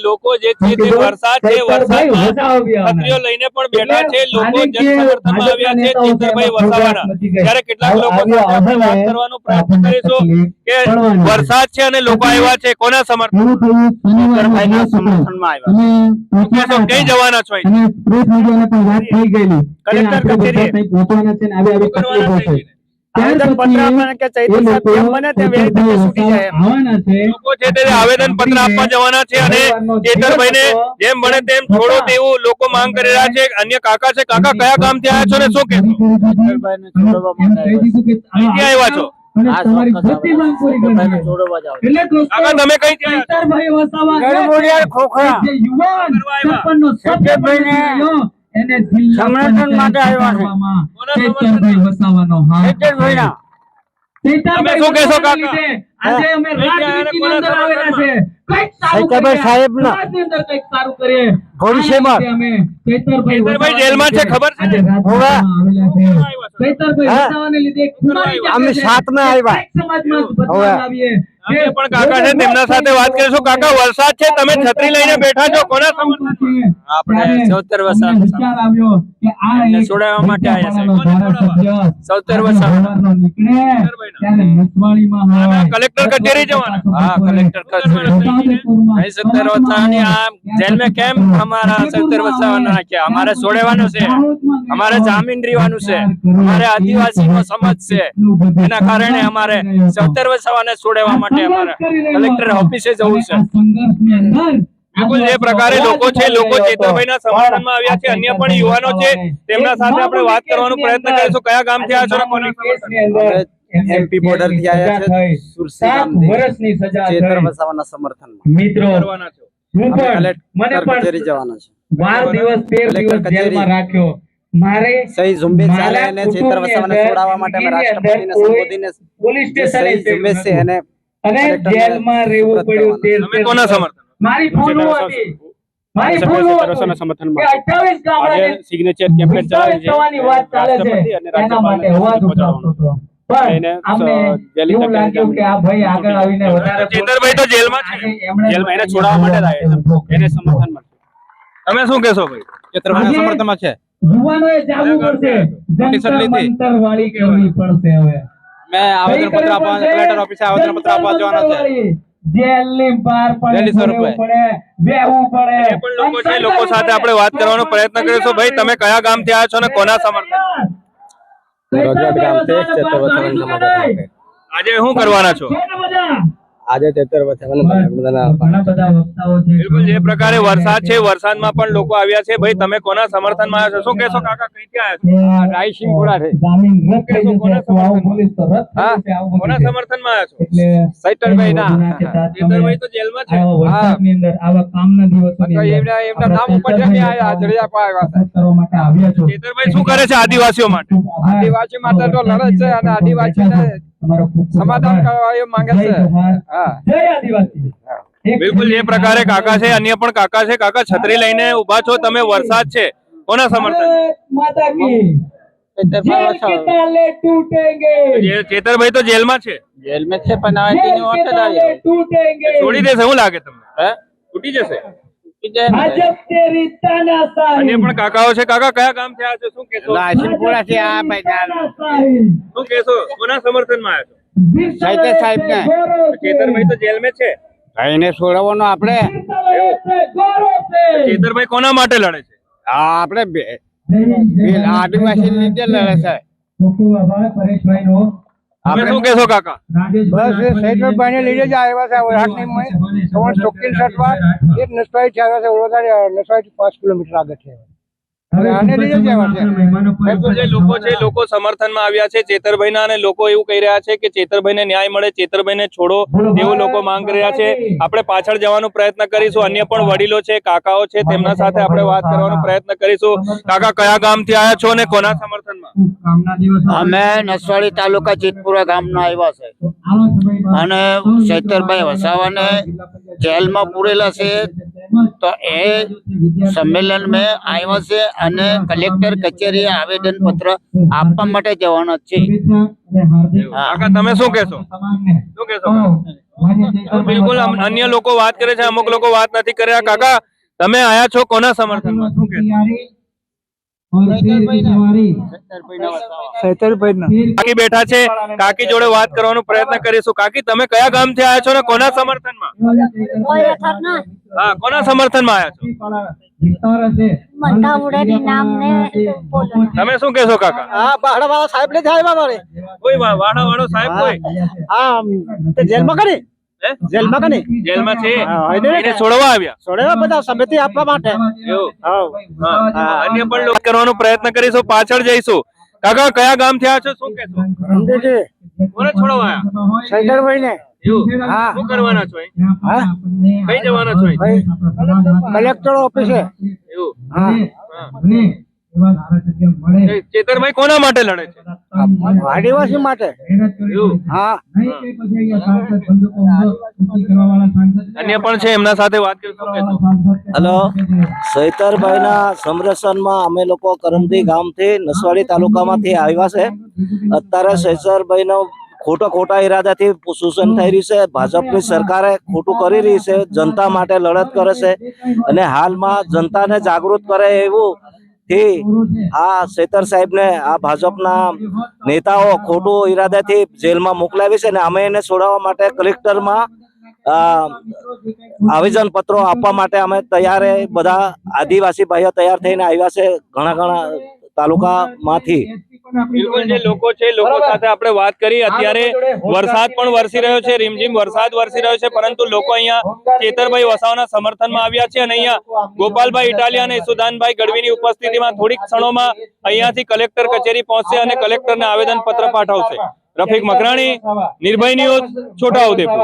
લોકો જે છે તે વરસાદ છે, વરસાદમાં છત્રીઓ લઈને પણ બેઠા છે. લોકો જન સમર્થનમાં આવ્યા છે ચેતરભાઈ વસાવાના. ત્યારે કેટલાક લોકો સાથે આપણે વાત કરવાનો પ્રયત્ન કરીશું કે વરસાદ છે અને લોકો આવ્યા છે કોના સમર્થનમાં આવ્યા, કઈ જવાના છો? કલેક્ટર કચેરી આવેદન પત્ર આપવાના કે ચૈતર સાહેબ કેમ બને તે વેરી છૂટી જાય લોકો છે તે આવેદન પત્ર આપવા જવાના છે અને ચેતરભાઈને જેમ બને તેમ છોડો તેવું લોકો માંગ કરી રહ્યા છે. અન્ય કાકા છે. કાકા કયા ગામથી આવ્યા છો ને શું કહેશો? ચેતરભાઈને છોડવા માટે આવ્યા છો. તમે કઈ સમર્થન માટે આવ્યા છે. તમે શું કહેશો કાકા? આજે અમે રાજનીતિની અંદર આવેલા છે. ચૈતરભાઈ સાહેબ ના ભવિષ્યમાં ચૈતરભાઈ જેલમાં છે ખબર છે? અમે સાતમાં આવ્યા. પણ કાકા છે તેમના સાથે વાત કરીશું. કાકા વરસાદ છે, તમે છત્રી લઈને બેઠા છો, કોના સમર્થન? આપણે ચૈતર વસાવા છોડાવવા માટે આવ્યા છે. ચૈતર વસાવા कलेक्टर कचेरी जवाना। हाँ कलेक्टर कचेरी नहीं 70 वसावानी आ जेल में केम हमारा 70 वसावाना के हमारे छोड़ेवानो से हमारे जामीन રીવાનું છે हमारे आदिवासी નો સમાજ છે એના કારણે हमारे 70 વસાવાને છોડવા માટે हमारे કલેક્ટર ઓફિસે જવું છે। बिल्कुल જે પ્રકારે લોકો છે લોકો ચેતરભાઈના સમર્થનમાં આવ્યા છે અન્ય પણ યુવાનો છે તેમના સાથે આપણે વાત કરવાનો પ્રયત્ન કરીશું। કયા ગામથી આવ્યા છો કોના સમર્થનમાં? एमपी बॉर्डर થી આયા છે સુરસી ગામથી ચેતર વસાવાના સમર્થનમાં મિત્રો કરવાના છો। હું પણ મને કચેરી જવાના છે 12 દિવસ 13 દિવસ જેલમાં રાખ્યો મારે સહી ઝુંબેશ ચાલે અને ચેતર વસાવાને છોડાવવા માટે અમે રાષ્ટ્રપતિને સંબોધીને પોલીસ સ્ટેશને સહી ઝુંબેશ છે અને જેલમાં રહેવું પડ્યું 13 તમે કોના સમર્થન? મારી ભૂલ હતી મારી ભૂલ હતી સમર્થનમાં 28 ગામડે સિગ્નેચર કેમ્પેન ચલાવી છે થવાની વાત ચાલે છે એના માટે અવાજ ઉઠાવતો હતો પણ અમને એવું લાગ્યું કે આ ભાઈ આગળ આવીને વધારે ચેતરભાઈ તો જેલમાં છે જેલમાં એને છોડાવવા માટે આવ્યા છે એને સમર્થનમાં। તમે શું કહેશો ભાઈ? ચેતરભાઈના સમર્થનમાં છે યુવાનોએ જાગવું પડશે જંતર મંતર વાળી કરવી પડશે હવે मैं आवेदन पत्र आपवा कलेक्टर ऑफिस आवेदन पत्र आपवा जवाना છે જેલની બહાર પડે બેહવું પડે પણ લોકો છે લોકો સાથે આપણે વાત કરવાનો પ્રયત્ન કરીશું। ભાઈ તમે કયા ગામથી આવ્યા છો અને કોના સમર્થન? રોજવાડ ગામથી ચેતર વસાવાના સમર્થન। આજે શું કરવાના છો? આજે ચેતર વસાવાના ઘણા બધા વક્તાઓ છે। બિલકુલ જે પ્રકારે વરસાદ છે વરસાદમાં પણ લોકો આવ્યા છે। ભાઈ તમે કોના સમર્થનમાં આવ્યા છો શું કહેશો કાકા? કઈથી આવ્યા છો? રાયસિંગપુરા છે જામીન રદ થઈ જશે તો આવું પોલીસ તો રદ થઈ જશે આવું કોના સમર્થનમાં આવ્યા છો? એટલે ચૈતરભાઈના ચેતરભાઈ તો જેલમાં છે વરસાદની અંદર આવા કામના દિવસોની અંદર એમના નામ ઉપર જ અમે આયા જડિયા પાયા કરવા માટે આવ્યા છો। ચેતરભાઈ શું કરે છે આદિવાસીઓ માટે? આદિવાસી માટે તો લડે છે અને આદિવાસીને સમાધાન કરવા એ માંગે છે। હા જય આદિવાસી। બિલકુલ જે પ્રકારે કાકા છે અન્ય પણ કાકા છે। કાકા છત્રી લઈને ઉભા છો તમે, વરસાદ છે, કોના સમર્થન? માતા કી જેલ के ताले टूटेंगे। ચેતરભાઈ તો જેલમાં છે જેલ में છે પણ આવે તેની ઓટ જ टूटेंगे છોડી દેશે શું લાગે તમને? હે છૂટી જશે? ભાજપ તેરી તાનાશાહી। અન્ય પણ કાકાઓ છે। કાકા કયા ગામથી આવ્યા છો શું કહેશો? રાયસિંગપુરા થી આ ભાઈ શું કહેશો કોના સમર્થનમાં આવ્યા છો? ચૈતર સાહેબ ને ચેતરભાઈ તો જેલમાં છે એને છોડાવવાનો આપણે ચેતરભાઈ કોના માટે લડે છે? આપણે આદિવાસી લીધે લડે છે। તમે શું કહેશો કાકા? બસ ચૈતરભાઈ ને લીધે જ આવ્યા છે શોખીન સટવા એક નસવાઈ છે નસવાઈ 5 કિલોમીટર આગળ છે આને લીધે જ આવ્યા છે। જે લોકો છે લોકો સમર્થનમાં આવ્યા છે ચેતરભાઈના અને લોકો એવું કહી રહ્યા છે કે ચેતરભાઈને ન્યાય મળે, ચેતરભાઈને છોડો તેવું લોકો માંગ રહ્યા છે। આપણે પાછળ જવાનો પ્રયત્ન કરીશું। અન્ય પણ વડીલો છે કાકાઓ છે તેમના સાથે આપણે વાત કરવાનો પ્રયત્ન કરીશું। કાકા કયા ગામથી આવ્યા છો અને કોના સમર્થનમાં? અમે નસવાડી તાલુકા જેતપુરા ગામના આવ્યા છે અને ચૈતરભાઈ વસાવાને જેલમાં પૂરેલા છે તો એ સંમેલન મેં આવ્યા છે અને કલેક્ટર કચેરીએ આવેદન પત્ર આપવા માટે જવાનો છે. કાકા તમે શું કહેશો? શું કહેશો? બિલકુલ અન્ય લોકો વાત કરે છે, અમુક લોકો વાત નથી કર્યા. કાકા તમે આયા છો કોના સમર્થનમાં? શું કહેશો? કાકી બેઠા છે, કાકી જોડે વાત કરવાનો પ્રયત્ન કરીશું. કાકી તમે કયા ગામથી આયા છો ને કોના સમર્થનમાં? હા, કોના સમર્થનમાં આયા છો? તમે શું કહેશો કાકા? હા, વાળો સાહેબ ને થાય મારે. કોઈ વાડા વાળો સાહેબ કોઈ હા, તે જેલમાં કરી. હે? જેલમાં કરી. જેલમાં છે હા, એને છોડવા આવ્યા. છોડેવા બધા સમિતિ આપવા માટે. એવું હા. હા. અન્ય પણ લોકો કરવાનો પ્રયત્ન કરીશું, પાછળ જઈશું. કાકા કયા ગામથી આયા છો? શું કહેશો? સમજે કોને છોડવા આયા? શૈકરભાઈ ને. એવું? હા. શું કરવાના છો અહીં? હા, કઈ જવાના છો અહીં? કલેક્ટર ઓફિસે. એવું? હા, ચેતરભાઈ કોના માટે લડે છે? આદિવાસી માટે. એવું? હા, અન્ય પણ છે, એમના સાથે વાત કરીશું. શું કહેશો? હલો, સૈતરભાઈના સંરક્ષણમાં અમે લોકો કરમદી ગામથી નસવાડી તાલુકામાંથી આવ્યા છે. અત્યારે સૈતરભાઈનો ખોટા ઈરાદાથી શોષણ થઈ રહ્યું છે. ભાજપની સરકારે ખોટું કરી રહી છે, જનતા માટે લડત કરે છે અને હાલમાં જનતાને જાગૃત કરે એવું થી આ સૈતર સાહેબને આ ભાજપના નેતાઓ ખોટું ઈરાદાથી જેલમાં મોકલાવી છે અને અમે એને છોડાવવા માટે કલેક્ટરમાં આવેદન પત્રો આપવા માટે અમે તૈયાર બધા આદિવાસી ભાઈઓ તૈયાર થઈને આવ્યા છે ઘણા તાલુકામાંથી. બિલકુલ જે લોકો છે, લોકો સાથે આપણે વાત કરી. અત્યારે વરસાદ પણ વરસી રહ્યો છે, રીમઝીમ વરસાદ વરસી રહ્યો છે, પરંતુ લોકો અહીંયા ચેતરભાઈ વસાવાના સમર્થનમાં આવ્યા છે અને અહીંયા ગોપાલભાઈ ઇટાલિયા અને ઈસુદાનભાઈ ગઢવીની ઉપસ્થિતિમાં થોડીક ક્ષણોમાં અહીંયાથી કલેક્ટર કચેરી પહોંચશે અને કલેક્ટરને આવેદન પત્ર પાઠવશે. રફીક મકરાણી, નિર્ભય ન્યૂઝ, છોટાઉદેપુર.